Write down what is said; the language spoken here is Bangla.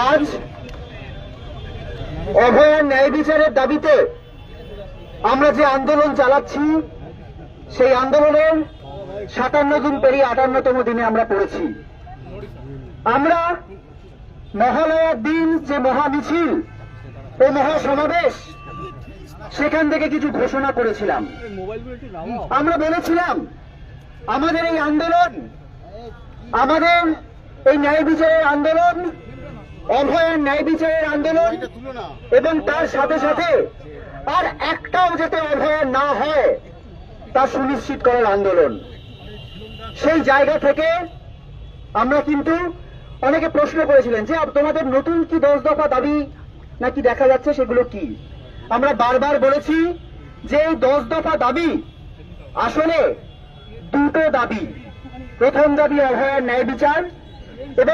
আজ অভয়ার ন্যায় বিচারের দাবিতে আমরা যে আন্দোলন চালাচ্ছি, সেই আন্দোলনের 57 দিন পেরিয়ে 58তম দিনে আমরা পড়েছি। আমরা মহালয়ার দিন যে মহামিছিল ও মহাসমাবেশ, সেখান থেকে কিছু ঘোষণা করেছিলাম। আমরা বলেছিলাম আমাদের এই আন্দোলন, আমাদের এই ন্যায় বিচারের আন্দোলন, অভয়ের ন্যায় বিচারের আন্দোলন, এবং তার সাথে সাথে আর একটাও যাতে অভয় না হয় তা সুনিশ্চিত করার আন্দোলন। সেই জায়গা থেকে আমরা কিন্তু অনেকে প্রশ্ন করেছিলেন যে তোমাদের নতুন কি 10 দফা দাবি নাকি দেখা যাচ্ছে, সেগুলো কি? আমরা বারবার বলেছি যে এই 10 দফা দাবি আসলে দুটো দাবি। প্রথম দাবি অভয়ের ন্যায় বিচার, এবং